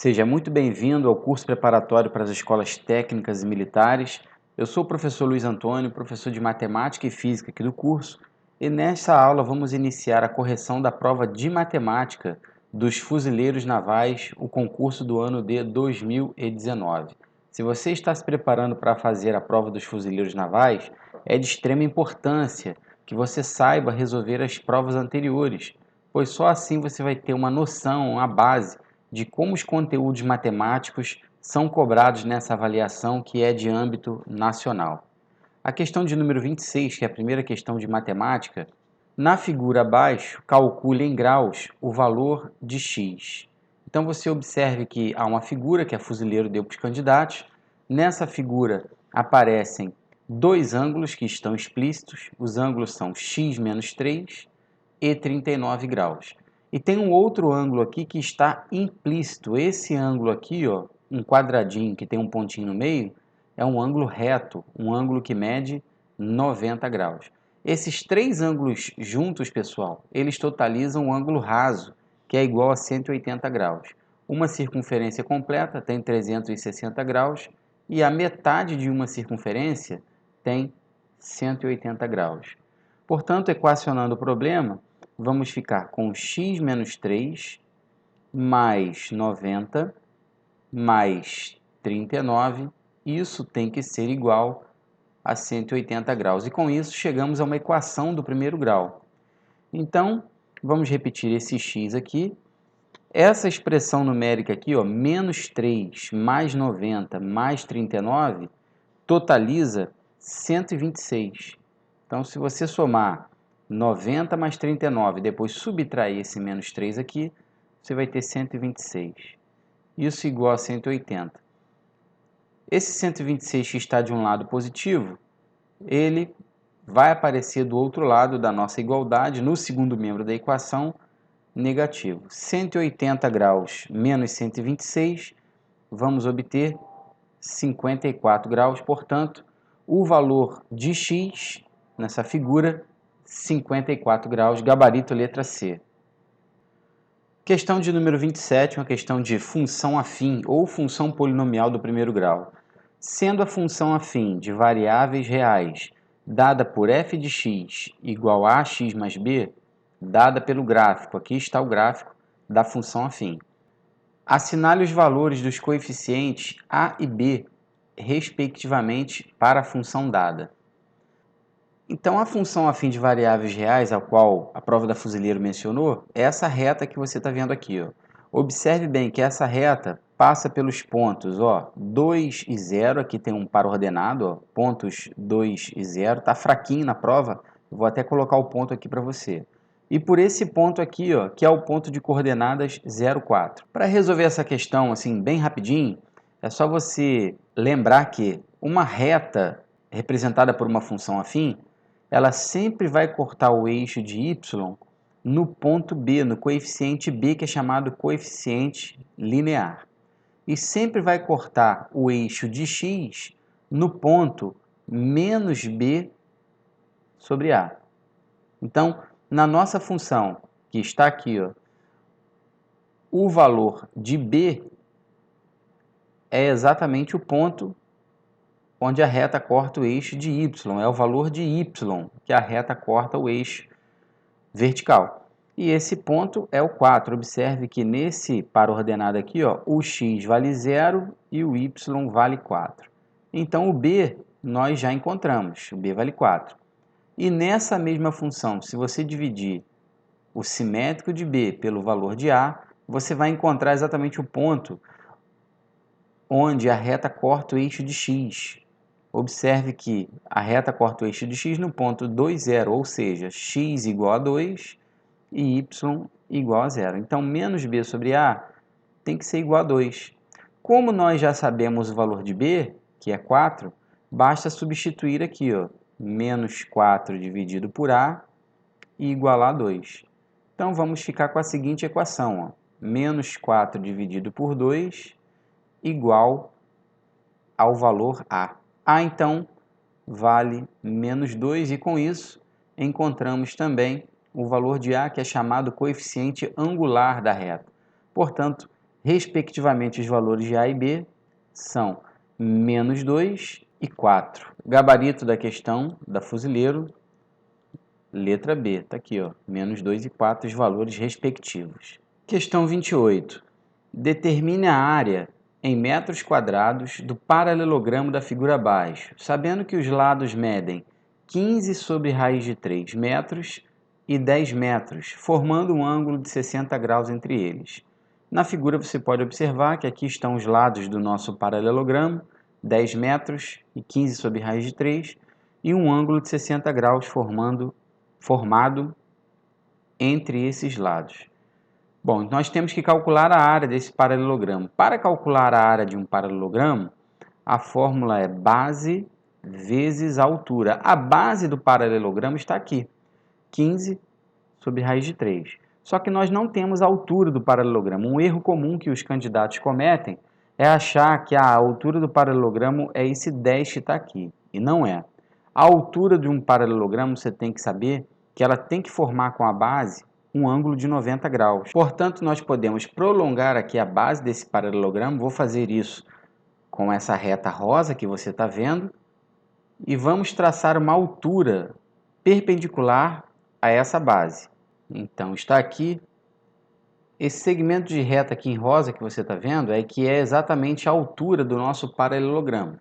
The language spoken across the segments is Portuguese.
Seja muito bem-vindo ao curso preparatório para as escolas técnicas e militares. Eu sou o professor Luiz Antônio, professor de matemática e física aqui do curso, e nesta aula vamos iniciar a correção da prova de matemática dos fuzileiros navais, o concurso do ano de 2019. Se você está se preparando para fazer a prova dos fuzileiros navais, é de extrema importância que você saiba resolver as provas anteriores, pois só assim você vai ter uma noção, uma base de como os conteúdos matemáticos são cobrados nessa avaliação que é de âmbito nacional. A questão de número 26, que é a primeira questão de matemática, na figura abaixo, calcule em graus o valor de x. Então você observe que há uma figura que a Fuzileiro deu para os candidatos. Nessa figura aparecem dois ângulos que estão explícitos. Os ângulos são x menos 3 e 39 graus. E tem um outro ângulo aqui que está implícito. Esse ângulo aqui, ó, um quadradinho que tem um pontinho no meio, é um ângulo reto, um ângulo que mede 90 graus. Esses três ângulos juntos, pessoal, eles totalizam um ângulo raso, que é igual a 180 graus. Uma circunferência completa tem 360 graus e a metade de uma circunferência tem 180 graus. Portanto, equacionando o problema, vamos ficar com x menos 3 mais 90 mais 39. Isso tem que ser igual a 180 graus. E com isso chegamos a uma equação do primeiro grau. Então, vamos repetir esse x aqui. Essa expressão numérica aqui, ó, menos 3 mais 90 mais 39, totaliza 126. Então, se você somar 90 mais 39, depois subtrair esse menos 3 aqui, você vai ter 126. Isso igual a 180. Esse 126 que está de um lado positivo, ele vai aparecer do outro lado da nossa igualdade, no segundo membro da equação, negativo. 180 graus menos 126, vamos obter 54 graus, portanto, o valor de x nessa figura, 54 graus, gabarito letra C. Questão de número 27, uma questão de função afim ou função polinomial do primeiro grau. Sendo a função afim de variáveis reais dada por f de x igual a ax mais b, dada pelo gráfico, aqui está o gráfico da função afim. Assinale os valores dos coeficientes a e b, respectivamente, para a função dada. Então, a função afim de variáveis reais, a qual a prova da Fuzileiro mencionou, é essa reta que você está vendo aqui, ó. Observe bem que essa reta passa pelos pontos, ó, 2 e 0, aqui tem um par ordenado, ó, pontos 2 e 0, está fraquinho na prova, vou até colocar o ponto aqui para você. E por esse ponto aqui, ó, que é o ponto de coordenadas 0, 4. Para resolver essa questão assim bem rapidinho, é só você lembrar que uma reta representada por uma função afim, ela sempre vai cortar o eixo de y no ponto B, no coeficiente B, que é chamado coeficiente linear. E sempre vai cortar o eixo de x no ponto menos B sobre A. Então, na nossa função, que está aqui, ó, o valor de B é exatamente o ponto onde a reta corta o eixo de y, é o valor de y que a reta corta o eixo vertical. E esse ponto é o 4. Observe que nesse par ordenado aqui, ó, o x vale 0 e o y vale 4. Então, o b nós já encontramos, o b vale 4. E nessa mesma função, se você dividir o simétrico de b pelo valor de a, você vai encontrar exatamente o ponto onde a reta corta o eixo de x. Observe que a reta corta o eixo de x no ponto 2, 0, ou seja, x igual a 2 e y igual a 0. Então, menos b sobre a tem que ser igual a 2. Como nós já sabemos o valor de b, que é 4, basta substituir aqui, ó, menos 4 dividido por a e igualar a 2. Então, vamos ficar com a seguinte equação, ó, menos 4 dividido por 2 igual ao valor a. A, então, vale menos 2 e, com isso, encontramos também o valor de a, que é chamado coeficiente angular da reta. Portanto, respectivamente os valores de A e B são -2 e 4. Gabarito da questão da Fuzileiro, letra B, está aqui, ó, -2 e 4 os valores respectivos. Questão 28. Determine a área em metros quadrados do paralelogramo da figura abaixo, sabendo que os lados medem 15 sobre raiz de 3 metros e 10 metros, formando um ângulo de 60 graus entre eles. Na figura você pode observar que aqui estão os lados do nosso paralelogramo, 10 metros e 15 sobre raiz de 3, e um ângulo de 60 graus formado entre esses lados. Bom, nós temos que calcular a área desse paralelogramo. Para calcular a área de um paralelogramo, a fórmula é base vezes altura. A base do paralelogramo está aqui, 15 sobre raiz de 3. Só que nós não temos a altura do paralelogramo. Um erro comum que os candidatos cometem é achar que a altura do paralelogramo é esse 10 que está aqui, e não é. A altura de um paralelogramo, você tem que saber que ela tem que formar com a base um ângulo de 90 graus. Portanto, nós podemos prolongar aqui a base desse paralelogramo. Vou fazer isso com essa reta rosa que você está vendo, e vamos traçar uma altura perpendicular a essa base. Então, está aqui, esse segmento de reta aqui em rosa que você está vendo é que é exatamente a altura do nosso paralelogramo.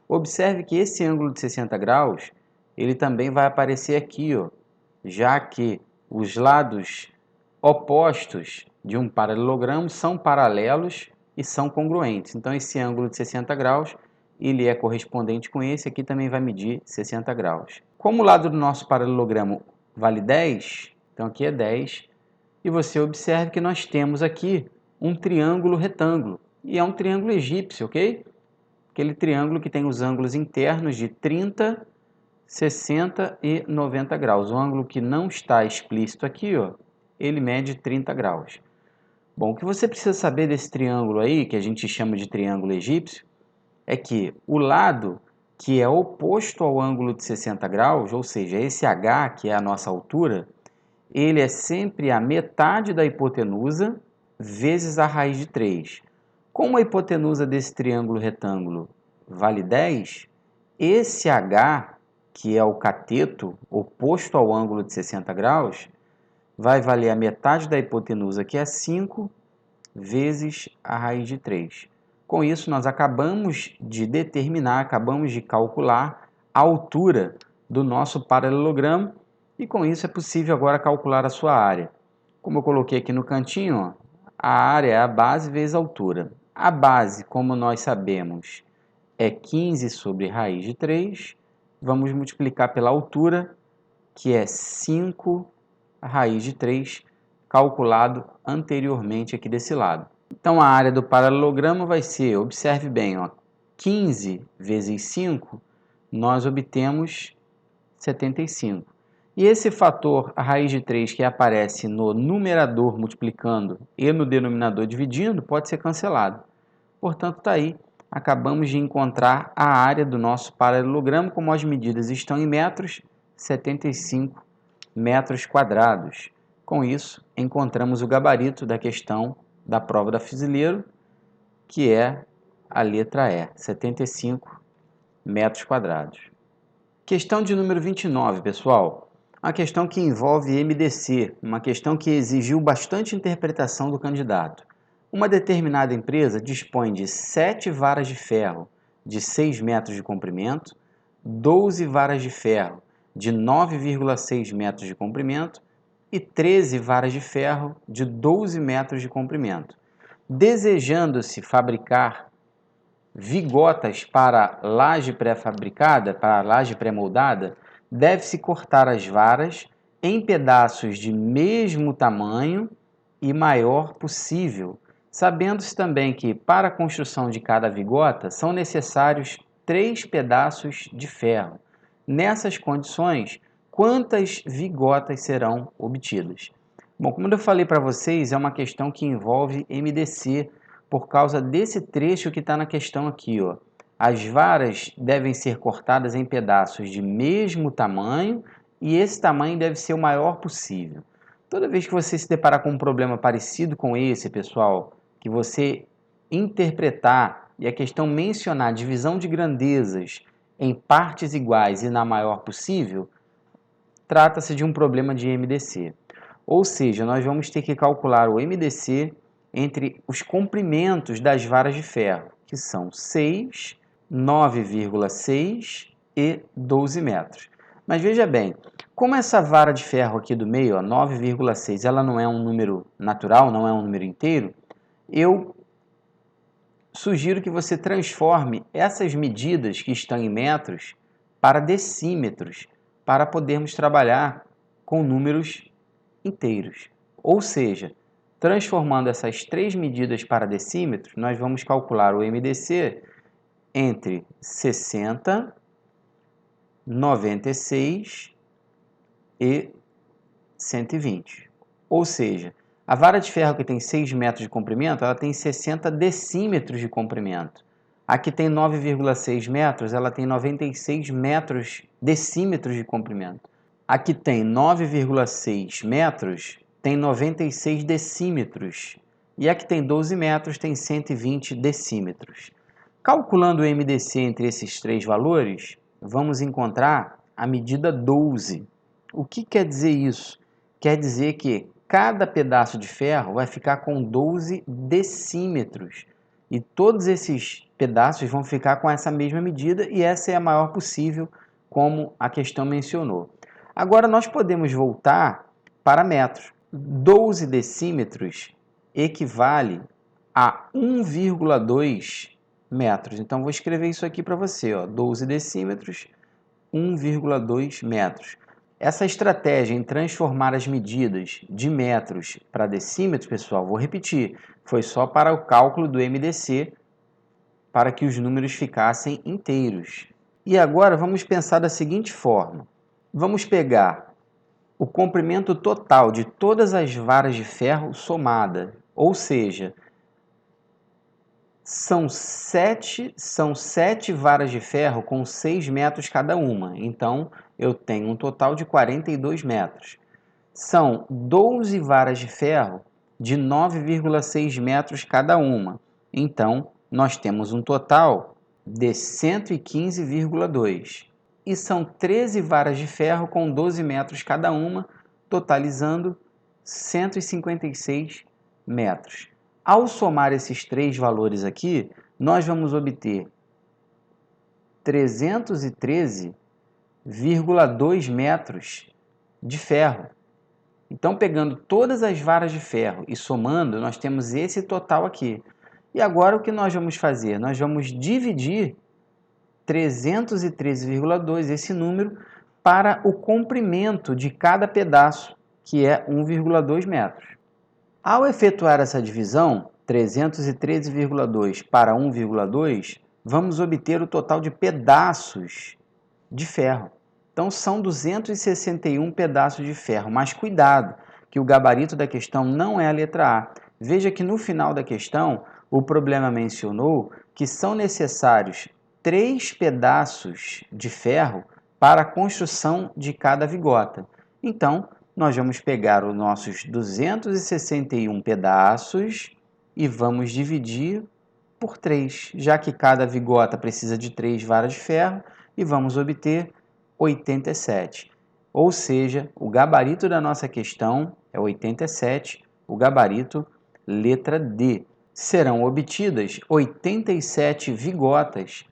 Observe que esse ângulo de 60 graus, ele também vai aparecer aqui, ó, já que os lados opostos de um paralelogramo são paralelos e são congruentes. Então, esse ângulo de 60 graus, ele é correspondente com esse, aqui também vai medir 60 graus. Como o lado do nosso paralelogramo vale 10, então aqui é 10, e você observe que nós temos aqui um triângulo retângulo, e é um triângulo egípcio, ok? Aquele triângulo que tem os ângulos internos de 30, 60 e 90 graus. O ângulo que não está explícito aqui, ó, ele mede 30 graus. Bom, o que você precisa saber desse triângulo aí, que a gente chama de triângulo egípcio, é que o lado que é oposto ao ângulo de 60 graus, ou seja, esse H, que é a nossa altura, ele é sempre a metade da hipotenusa vezes a raiz de 3. Como a hipotenusa desse triângulo retângulo vale 10, esse H, que é o cateto oposto ao ângulo de 60 graus, vai valer a metade da hipotenusa, que é 5, vezes a raiz de 3. Com isso, nós acabamos de determinar, acabamos de calcular a altura do nosso paralelogramo, e com isso é possível agora calcular a sua área. Como eu coloquei aqui no cantinho, ó, a área é a base vezes a altura. A base, como nós sabemos, é 15 sobre raiz de 3. Vamos multiplicar pela altura, que é 5 raiz de 3, calculado anteriormente aqui desse lado. Então, a área do paralelogramo vai ser, observe bem, ó, 15 vezes 5, nós obtemos 75. E esse fator, a raiz de 3, que aparece no numerador multiplicando e no denominador dividindo, pode ser cancelado. Portanto, está aí, acabamos de encontrar a área do nosso paralelogramo, como as medidas estão em metros, 75 metros quadrados. Com isso, encontramos o gabarito da questão da prova da Fuzileiro, que é a letra E, 75 metros quadrados. Questão de número 29, pessoal. Uma questão que envolve MDC, uma questão que exigiu bastante interpretação do candidato. Uma determinada empresa dispõe de 7 varas de ferro de 6 metros de comprimento, 12 varas de ferro de 9,6 metros de comprimento e 13 varas de ferro de 12 metros de comprimento. Desejando-se fabricar vigotas para laje pré-fabricada, para laje pré-moldada, deve-se cortar as varas em pedaços de mesmo tamanho e maior possível, sabendo-se também que para a construção de cada vigota são necessários 3 pedaços de ferro. Nessas condições, quantas vigotas serão obtidas? Bom, como eu falei para vocês, é uma questão que envolve MDC, por causa desse trecho que está na questão aqui, ó. As varas devem ser cortadas em pedaços de mesmo tamanho e esse tamanho deve ser o maior possível. Toda vez que você se deparar com um problema parecido com esse, pessoal, que você interpretar e a questão mencionar divisão de grandezas em partes iguais e na maior possível, trata-se de um problema de MDC. Ou seja, nós vamos ter que calcular o MDC entre os comprimentos das varas de ferro, que são 6, 9,6 e 12 metros. Mas veja bem, como essa vara de ferro aqui do meio, 9,6, ela não é um número natural, não é um número inteiro, eu sugiro que você transforme essas medidas que estão em metros para decímetros, para podermos trabalhar com números inteiros. Ou seja, transformando essas três medidas para decímetros, nós vamos calcular o MDC entre 60, 96 e 120. Ou seja, a vara de ferro que tem 6 metros de comprimento, ela tem 60 decímetros de comprimento. A que tem 9,6 metros, ela tem 96 decímetros de comprimento. A que tem 9,6 metros, tem 96 decímetros. E a que tem 12 metros, tem 120 decímetros. Calculando o MDC entre esses três valores, vamos encontrar a medida 12. O que quer dizer isso? Quer dizer que cada pedaço de ferro vai ficar com 12 decímetros. E todos esses pedaços vão ficar com essa mesma medida e essa é a maior possível, como a questão mencionou. Agora nós podemos voltar para metros. 12 decímetros equivale a 1,2 metros. Então vou escrever isso aqui para você, ó, 12 decímetros, 1,2 metros. Essa estratégia em transformar as medidas de metros para decímetros, pessoal, vou repetir, foi só para o cálculo do MDC, para que os números ficassem inteiros. E agora vamos pensar da seguinte forma. Vamos pegar o comprimento total de todas as varas de ferro somada, ou seja, são sete varas de ferro com 6 metros cada uma. Então, eu tenho um total de 42 metros. São 12 varas de ferro de 9,6 metros cada uma. Então, nós temos um total de 115,2. E são 13 varas de ferro com 12 metros cada uma, totalizando 156 metros. Ao somar esses três valores aqui, nós vamos obter 313,2 metros de ferro. Então, pegando todas as varas de ferro e somando, nós temos esse total aqui. E agora o que nós vamos fazer? Nós vamos dividir 313,2, esse número, para o comprimento de cada pedaço, que é 1,2 metros. Ao efetuar essa divisão, 313,2 para 1,2, vamos obter o total de pedaços de ferro. Então, são 261 pedaços de ferro, mas cuidado, que o gabarito da questão não é a letra A. Veja que no final da questão, o problema mencionou que são necessários 3 pedaços de ferro para a construção de cada vigota. Então, nós vamos pegar os nossos 261 pedaços e vamos dividir por 3, já que cada vigota precisa de 3 varas de ferro, e vamos obter 87. Ou seja, o gabarito da nossa questão é 87, o gabarito letra D. Serão obtidas 87 vigotas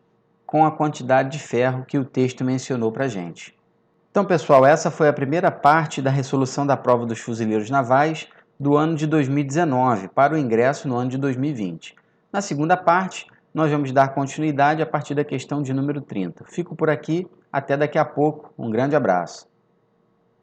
com a quantidade de ferro que o texto mencionou para a gente. Então, pessoal, essa foi a primeira parte da resolução da prova dos fuzileiros navais do ano de 2019 para o ingresso no ano de 2020. Na segunda parte, nós vamos dar continuidade a partir da questão de número 30. Fico por aqui, até daqui a pouco. Um grande abraço.